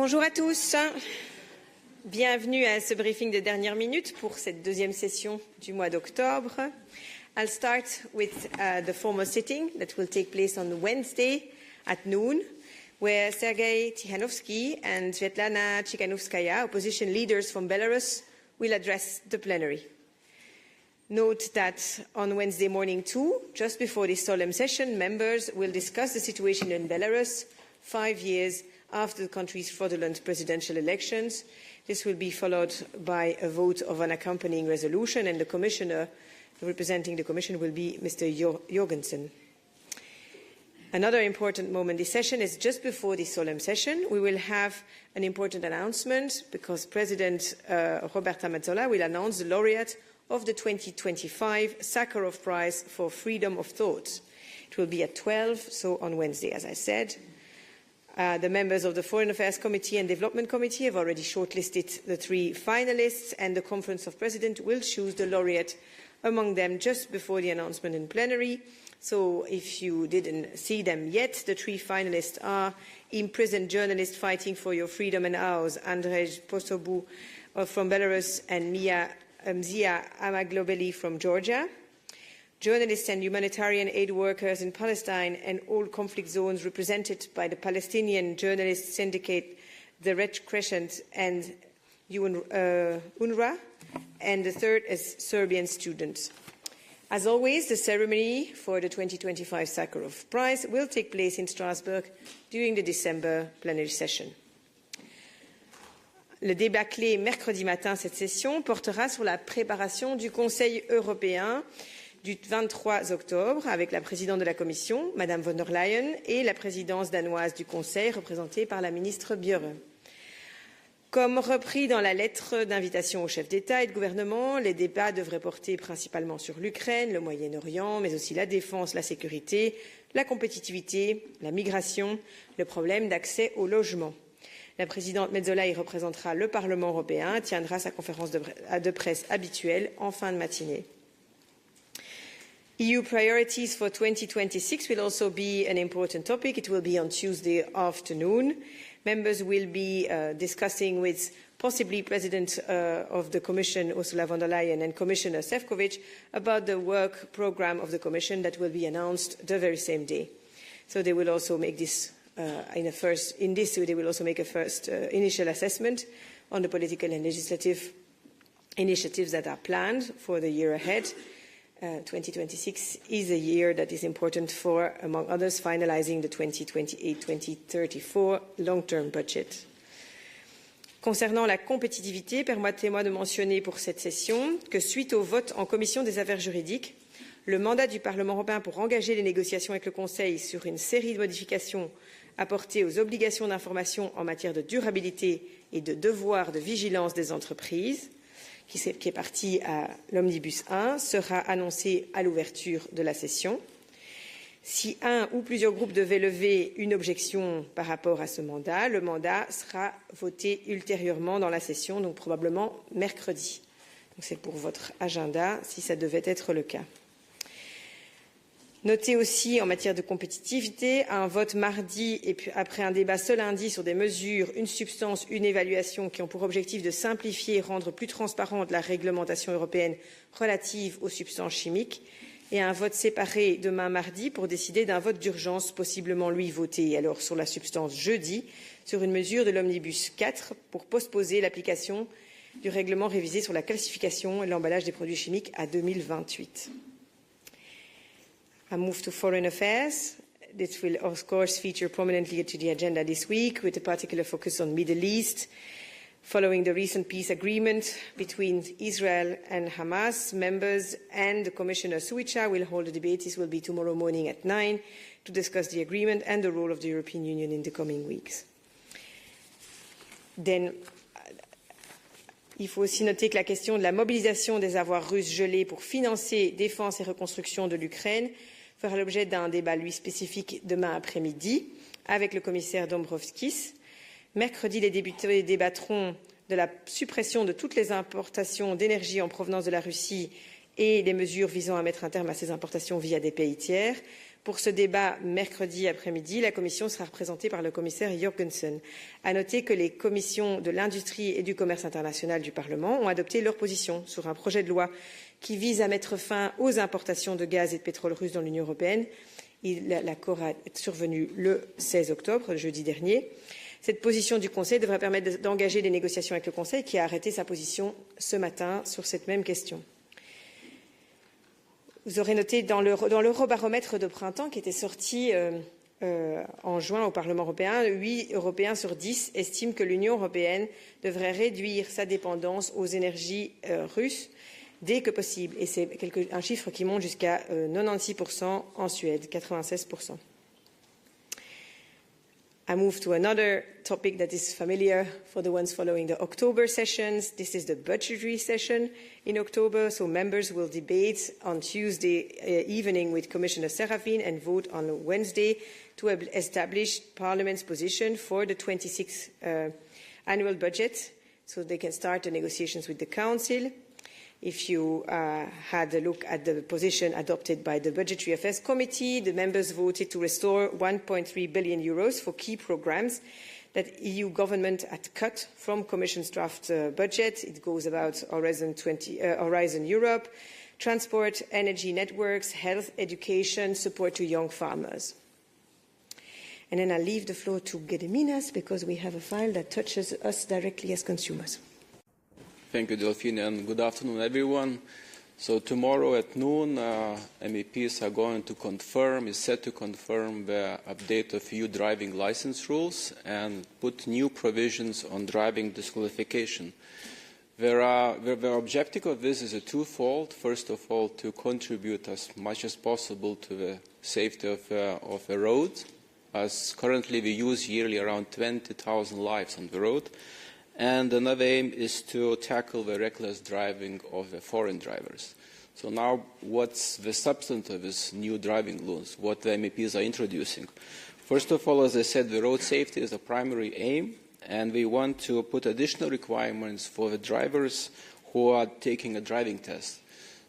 Bonjour à tous. Bienvenue à ce briefing de dernière minute pour cette deuxième session du mois d'octobre. I'll start with the formal sitting that will take place on Wednesday at noon, where Sergei Tikhanovsky and Svetlana Tsikhanouskaya, opposition leaders from Belarus, will address the plenary. Note that on Wednesday morning too, just before this solemn session, members will discuss the situation in Belarus 5 years after the country's fraudulent presidential elections. This will be followed by a vote of an accompanying resolution, and the commissioner representing the Commission will be Mr. Jorgensen. Another important moment this session is just before this solemn session. We will have an important announcement because President Roberta Metsola will announce the laureate of the 2025 Sakharov Prize for Freedom of Thought. It will be at 12, so on Wednesday, as I said. The members of the Foreign Affairs Committee and Development Committee have already shortlisted the 3 finalists, and the Conference of Presidents will choose the laureate among them just before the announcement in plenary. So if you didn't see them yet, the 3 finalists are imprisoned journalist fighting for your freedom and ours, Andrzej Posobu from Belarus and Mzia Amaglobeli from Georgia. Journalists and humanitarian aid workers in Palestine and all conflict zones represented by the Palestinian Journalist Syndicate, the Red Crescent and UNRWA, and the third is Serbian students. As always, the ceremony for the 2025 Sakharov Prize will take place in Strasbourg during the December plenary session. Le débat clé mercredi matin, cette session, portera sur la préparation du Conseil européen du 23 octobre, avec la présidente de la Commission, Madame von der Leyen, et la présidence danoise du Conseil, représentée par la ministre Björre. Comme repris dans la lettre d'invitation aux chefs d'État et de gouvernement, les débats devraient porter principalement sur l'Ukraine, le Moyen-Orient, mais aussi la défense, la sécurité, la compétitivité, la migration, le problème d'accès au logement. La présidente Metsola y représentera le Parlement européen et tiendra sa conférence de presse habituelle en fin de matinée. EU priorities for 2026 will also be an important topic. It will be on Tuesday afternoon. Members will be discussing with possibly President of the Commission, Ursula von der Leyen, and Commissioner Šefčovič about the work programme of the Commission that will be announced the very same day. So they will also make this they will also make a first initial assessment on the political and legislative initiatives that are planned for the year ahead. 2026 is a year that is important for, among others, finalising the 2028-2034 long-term budget. Concernant la compétitivité, permettez-moi de mentionner pour cette session que suite au vote en commission des affaires juridiques, le mandat du Parlement européen pour engager les négociations avec le Conseil sur une série de modifications apportées aux obligations d'information en matière de durabilité et de devoir de vigilance des entreprises, qui est parti à l'Omnibus 1, sera annoncé à l'ouverture de la session. Si un ou plusieurs groupes devaient lever une objection par rapport à ce mandat, le mandat sera voté ultérieurement dans la session, donc probablement mercredi. C'est pour votre agenda, si ça devait être le cas. Notez aussi, en matière de compétitivité, un vote mardi et puis après un débat ce lundi sur des mesures, une substance, une évaluation qui ont pour objectif de simplifier et rendre plus transparente la réglementation européenne relative aux substances chimiques, et un vote séparé demain mardi pour décider d'un vote d'urgence possiblement lui voté alors sur la substance jeudi sur une mesure de l'Omnibus 4 pour postposer l'application du règlement révisé sur la classification et l'emballage des produits chimiques à 2028. I move to foreign affairs. This will, of course, feature prominently to the agenda this week, with a particular focus on Middle East. Following the recent peace agreement between Israel and Hamas, members and the Commissioner Suica will hold a debate. This will be tomorrow morning at 9 to discuss the agreement and the role of the European Union in the coming weeks. Then, il faut aussi noter que la question de la mobilisation des avoirs russes gelés pour financer défense et reconstruction de l'Ukraine fera l'objet d'un débat, lui, spécifique demain après-midi avec le commissaire Dombrovskis. Mercredi, les députés débattront de la suppression de toutes les importations d'énergie en provenance de la Russie et des mesures visant à mettre un terme à ces importations via des pays tiers. Pour ce débat mercredi après-midi, la Commission sera représentée par le commissaire Jorgensen. À noter que les commissions de l'industrie et du commerce international du Parlement ont adopté leur position sur un projet de loi qui vise à mettre fin aux importations de gaz et de pétrole russe dans l'Union européenne. L'accord est survenu le 16 octobre, le jeudi dernier. Cette position du Conseil devrait permettre d'engager des négociations avec le Conseil qui a arrêté sa position ce matin sur cette même question. Vous aurez noté dans l'Eurobaromètre de printemps qui était sorti en juin au Parlement européen, 8 Européens sur 10 estiment que l'Union européenne devrait réduire sa dépendance aux énergies russes dès que possible. Et c'est un chiffre qui monte jusqu'à 96% en Suède, 96%. I move to another topic that is familiar for the ones following the October sessions. This is the budgetary session in October, so members will debate on Tuesday evening with Commissioner Serafin and vote on Wednesday to establish Parliament's position for the 26th annual budget, so they can start the negotiations with the Council. If you had a look at the position adopted by the Budgetary Affairs Committee, the members voted to restore 1.3 billion euros for key programmes that EU government had cut from Commission's draft budget. It goes about Horizon Europe, transport, energy networks, health, education, support to young farmers. And then I'll leave the floor to Gediminas because we have a file that touches us directly as consumers. Thank you, Delphine, and good afternoon, everyone. So tomorrow at noon, MEPs are going to is set to confirm the update of EU driving license rules and put new provisions on driving disqualification. The objective of this is a twofold. First of all, to contribute as much as possible to the safety of the road, as currently we use yearly around 20,000 lives on the road. And another aim is to tackle the reckless driving of the foreign drivers. So now, what's the substance of these new driving laws, what the MEPs are introducing? First of all, as I said, the road safety is a primary aim, and we want to put additional requirements for the drivers who are taking a driving test.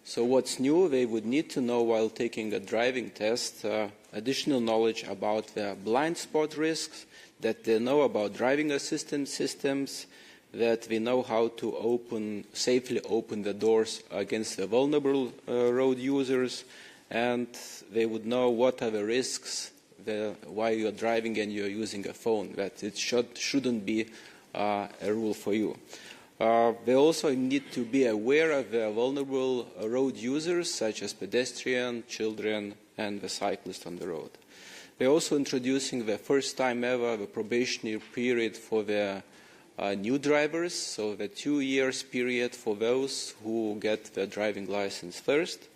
So what's new, they would need to know while taking a driving test additional knowledge about the blind spot risks, that they know about driving assistance systems, that we know how to safely open the doors against the vulnerable road users, and they would know what are the risks while you're driving and you're using a phone, that it shouldn't be a rule for you. They also need to be aware of the vulnerable road users, such as pedestrians, children, and the cyclists on the road. They're also introducing the first time ever the probationary period for the new drivers, so the 2 years period for those who get the driving license first.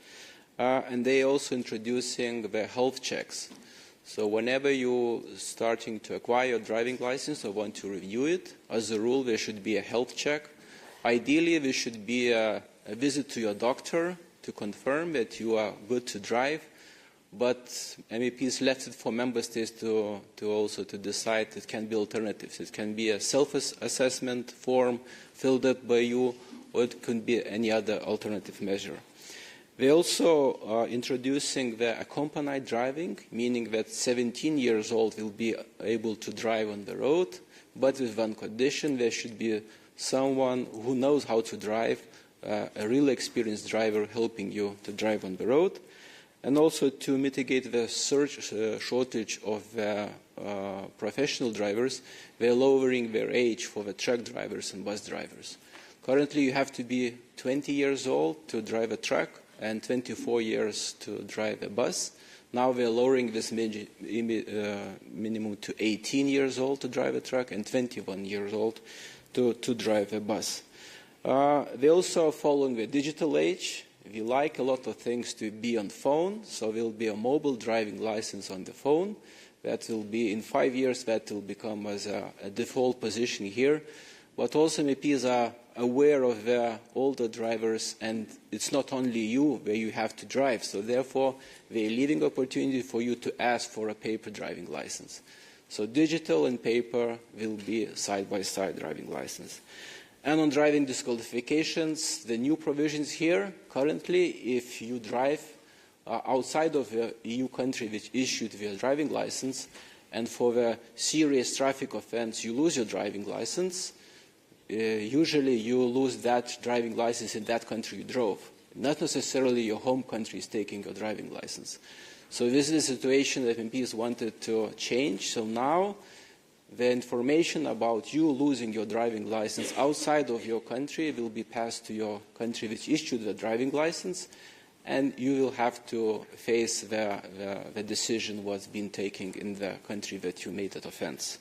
And they're also introducing the health checks. So whenever you're starting to acquire a driving license or want to review it, as a rule there should be a health check. Ideally there should be a visit to your doctor to confirm that you are good to drive. But MEPs left it for member states to decide. It can be alternatives. It can be a self-assessment form filled out by you, or it could be any other alternative measure. We're also introducing the accompanied driving, meaning that 17 years old will be able to drive on the road, but with one condition: there should be someone who knows how to drive, a really experienced driver helping you to drive on the road. And also to mitigate the shortage of professional drivers, we're lowering their age for the truck drivers and bus drivers. Currently, you have to be 20 years old to drive a truck and 24 years to drive a bus. Now we're lowering this minimum to 18 years old to drive a truck and 21 years old to drive a bus. We're also following the digital age. We like a lot of things to be on phone, so there will be a mobile driving license on the phone. That will be, in 5 years, that will become as a default position here. But also MEPs are aware of the older drivers, and it's not only you where you have to drive. So therefore, they're leaving opportunity for you to ask for a paper driving license. So digital and paper will be side-by-side driving license. And on driving disqualifications, the new provisions here, currently, if you drive outside of the EU country which issued the driving license, and for the serious traffic offense you lose your driving license, usually you lose that driving license in that country you drove. Not necessarily your home country is taking your driving license. So this is a situation that MPs wanted to change. So now the information about you losing your driving license outside of your country will be passed to your country which issued the driving license, and you will have to face the decision what's been taken in the country that you made that offense.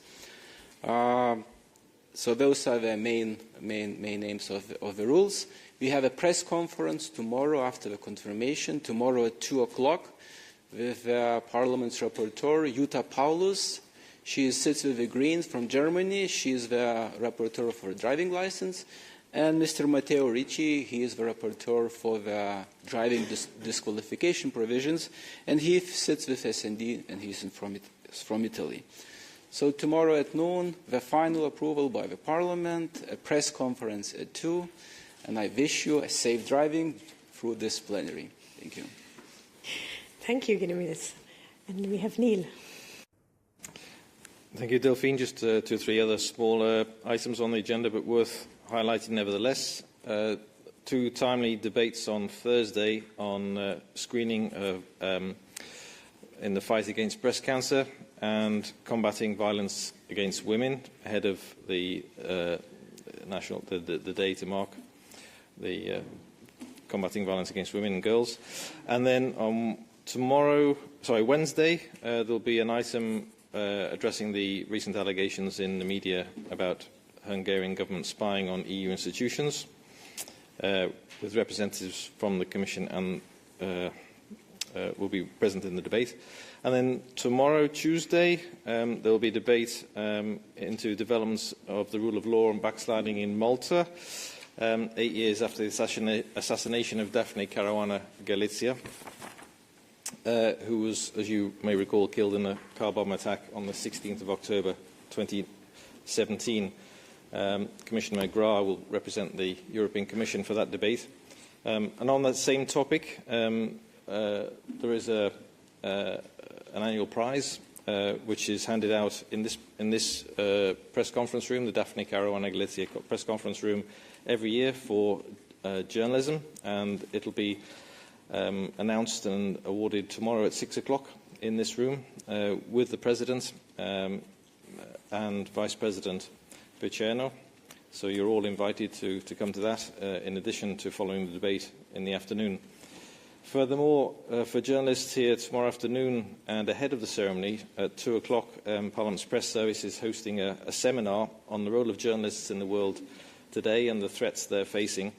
So those are the main aims of the rules. We have a press conference tomorrow after the confirmation, tomorrow at 2 o'clock, with Parliament's rapporteur, Jutta Paulus. She sits with the Greens from Germany. She is the rapporteur for the driving license. And Mr. Matteo Ricci, he is the rapporteur for the driving disqualification provisions. And he sits with SND, and he's from Italy. So tomorrow at noon, the final approval by the Parliament, a press conference at 2, and I wish you a safe driving through this plenary. Thank you. Thank you, Gediminas. And we have Neil. Thank you, Delphine. Just 2 or 3 other small items on the agenda, but worth highlighting nevertheless. 2 timely debates on Thursday on screening in the fight against breast cancer and combating violence against women ahead of the the day to mark the combating violence against women and girls. And then on Wednesday, there'll be an item addressing the recent allegations in the media about Hungarian government spying on EU institutions, with representatives from the Commission and will be present in the debate. And then tomorrow, Tuesday, there will be debate into developments of the rule of law and backsliding in Malta, 8 years after the assassination of Daphne Caruana Galizia, who was, as you may recall, killed in a car bomb attack on the 16th of October 2017. Commissioner McGrath will represent the European Commission for that debate. And on that same topic, there is an annual prize which is handed out in this press conference room, the Daphne Caruana Galizia press conference room, every year for journalism, and it'll be announced and awarded tomorrow at 6 o'clock in this room with the President and Vice President Picerno. So you're all invited to come to that, in addition to following the debate in the afternoon. Furthermore, for journalists here tomorrow afternoon and ahead of the ceremony, at 2 o'clock, Parliament's Press Service is hosting a seminar on the role of journalists in the world today and the threats they're facing.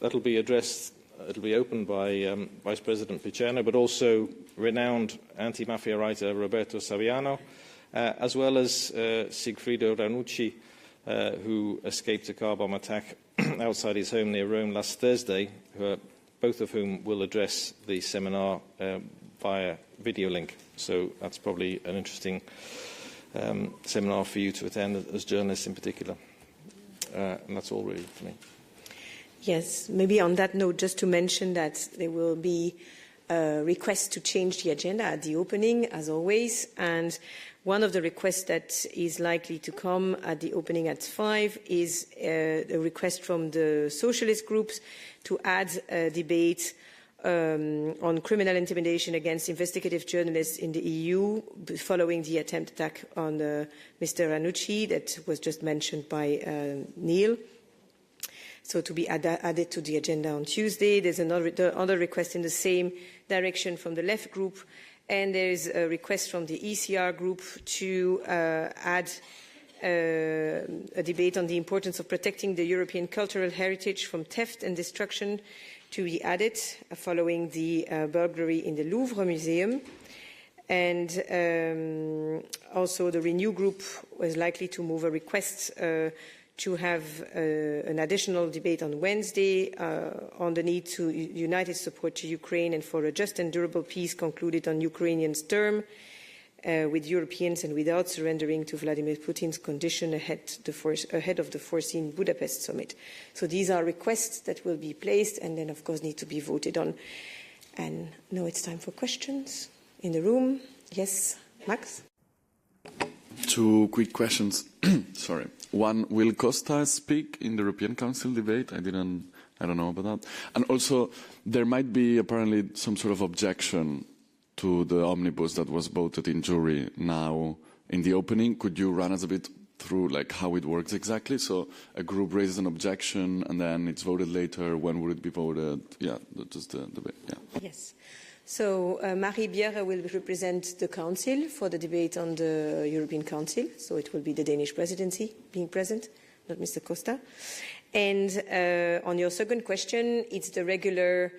That'll be addressed, it'll be opened by Vice President Picerno, but also renowned anti-mafia writer Roberto Saviano, as well as Sigfrido Ranucci, who escaped a car bomb attack outside his home near Rome last Thursday, both of whom will address the seminar via video link. So that's probably an interesting seminar for you to attend as journalists in particular. And that's all really for me. Yes, maybe on that note, just to mention that there will be a request to change the agenda at the opening, as always, and one of the requests that is likely to come at the opening at 5 is a request from the socialist groups to add a debate on criminal intimidation against investigative journalists in the EU following the attempt attack on Mr. Ranucci that was just mentioned by Neil. So to be added to the agenda on Tuesday. There's another request in the same direction from the left group, and there is a request from the ECR group to add a debate on the importance of protecting the European cultural heritage from theft and destruction to be added following the burglary in the Louvre Museum. And also the Renew group was likely to move a request to have an additional debate on Wednesday on the need to united support to Ukraine and for a just and durable peace concluded on Ukrainians' term. with Europeans and without surrendering to Vladimir Putin's condition ahead of the foreseen Budapest summit. So these are requests that will be placed and then, of course, need to be voted on. And now it's time for questions in the room. Yes, Max? 2 quick questions. Sorry. One, will Costa speak in the European Council debate? I don't know about that. And also, there might be apparently some sort of objection to the omnibus that was voted in jury now in the opening. Could you run us a bit through like how it works exactly? So a group raises an objection and then it's voted later. When would it be voted? Yeah, just the debate. Yeah. Yes. So Marie Bjerre will represent the Council for the debate on the European Council. So it will be the Danish presidency being present, not Mr. Costa. And on your second question, it's the regular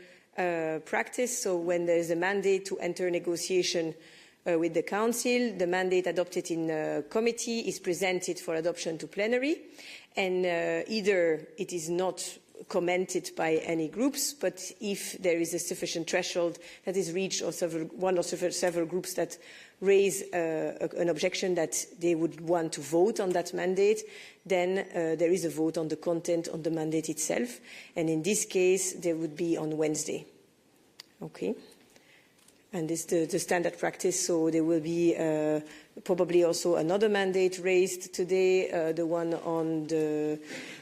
practice. So when there is a mandate to enter negotiation with the Council, the mandate adopted in committee is presented for adoption to plenary. And either it is not commented by any groups, but if there is a sufficient threshold that is reached, or one or several groups that raise an objection that they would want to vote on that mandate, then there is a vote on the content on the mandate itself. And in this case, there would be on Wednesday. Okay. And this is the standard practice. So there will be probably also another mandate raised today, the one on the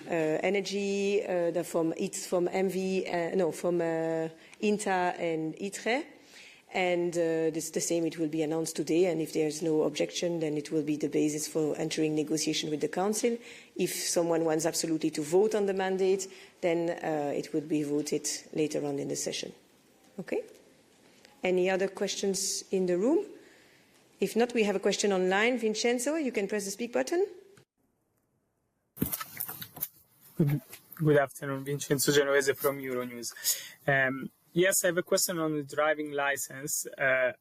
energy, from INTA and ITRE. And it's the same, it will be announced today. And if there's no objection, then it will be the basis for entering negotiation with the Council. If someone wants absolutely to vote on the mandate, then it would be voted later on in the session. Okay? Any other questions in the room? If not, we have a question online. Vincenzo, you can press the speak button. Good afternoon, Vincenzo Genovese from Euronews. Yes, I have a question on the driving license. I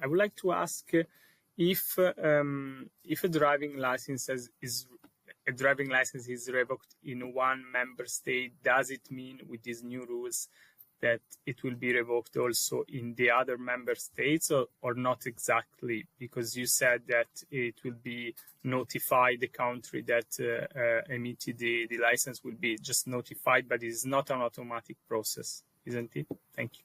would like to ask if a driving license is revoked in one member state, does it mean with these new rules that it will be revoked also in the other member states, or not exactly? Because you said that it will be notified, the country that emitted the license will be just notified, but it's not an automatic process, isn't it? Thank you.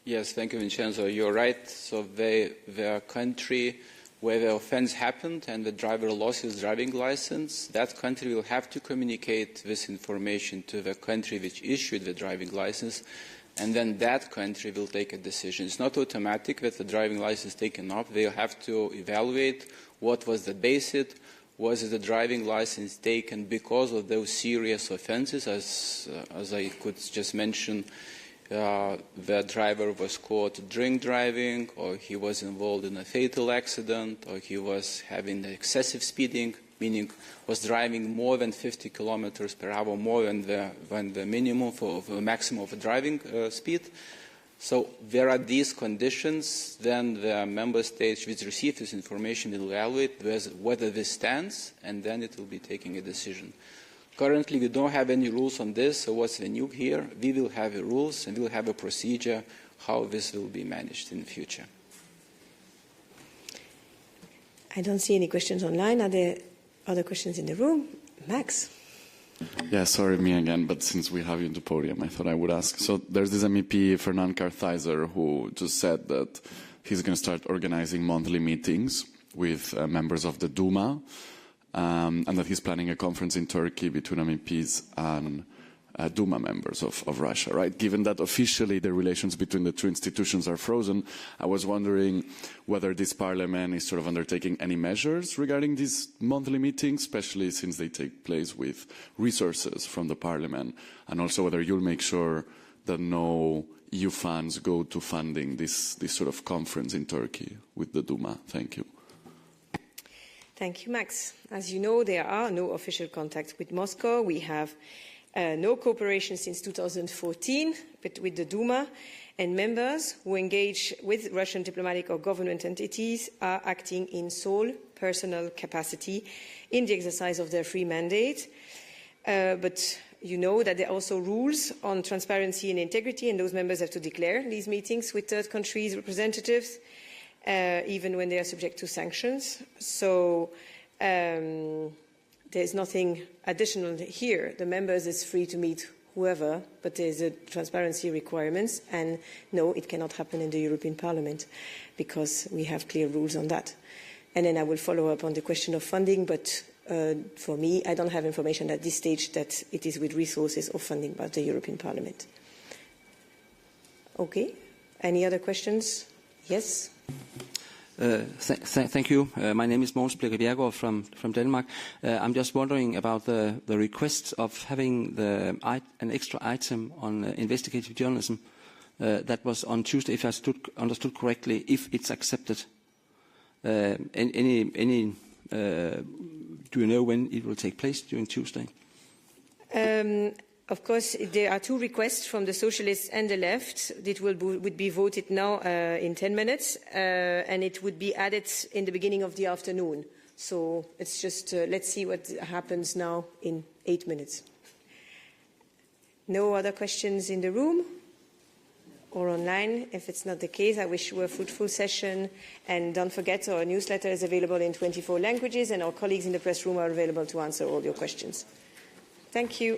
Yes, thank you, Vincenzo. You're right. So the country where the offense happened and the driver lost his driving license, that country will have to communicate this information to the country which issued the driving license, and then that country will take a decision. It's not automatic that the driving license is taken off. They'll have to evaluate what was the basis. Was the driving license taken because of those serious offenses, as I could just mention, the driver was caught drink driving, or he was involved in a fatal accident, or he was having excessive speeding, meaning was driving more than 50 kilometers per hour, more than the minimum for the maximum of driving speed. So there are these conditions. Then the member states which receive this information will evaluate whether this stands, and then it will be taking a decision. Currently, we don't have any rules on this, so what's the new here? We will have rules and we'll have a procedure how this will be managed in the future. I don't see any questions online. Are there other questions in the room? Max? Yeah, sorry, me again, but since we have you on the podium, I thought I would ask. So there's this MEP, Fernand Kartheiser, who just said that he's going to start organizing monthly meetings with members of the Duma, and that he's planning a conference in Turkey between MEPs and Duma members of Russia, right? Given that officially the relations between the two institutions are frozen, I was wondering whether this parliament is sort of undertaking any measures regarding these monthly meetings, especially since they take place with resources from the parliament, and also whether you'll make sure that no EU funds go to funding this sort of conference in Turkey with the Duma. Thank you. Thank you, Max. As you know, there are no official contacts with Moscow. We have no cooperation since 2014 with the Duma, and members who engage with Russian diplomatic or government entities are acting in sole personal capacity in the exercise of their free mandate. But you know that there are also rules on transparency and integrity, and those members have to declare these meetings with third countries' representatives. even when they are subject to sanctions. So there's nothing additional here. The members is free to meet whoever, but there's a transparency requirements, and no, it cannot happen in the European Parliament because we have clear rules on that. And then I will follow up on the question of funding, but for me, I don't have information at this stage that it is with resources or funding by the European Parliament. Okay. Any other questions? Yes. Thank you. My name is Mogens Bjerregaard from Denmark. I'm just wondering about the request of having an extra item on investigative journalism that was on Tuesday, if I understood correctly, if it's accepted. Do you know when it will take place during Tuesday? Of course, there are two requests from the Socialists and the Left. It would be voted now in 10 minutes, and it would be added in the beginning of the afternoon. So it's just, let's see what happens now in 8 minutes. No other questions in the room or online? If it's not the case, I wish you a fruitful session. And don't forget, our newsletter is available in 24 languages, and our colleagues in the press room are available to answer all your questions. Thank you.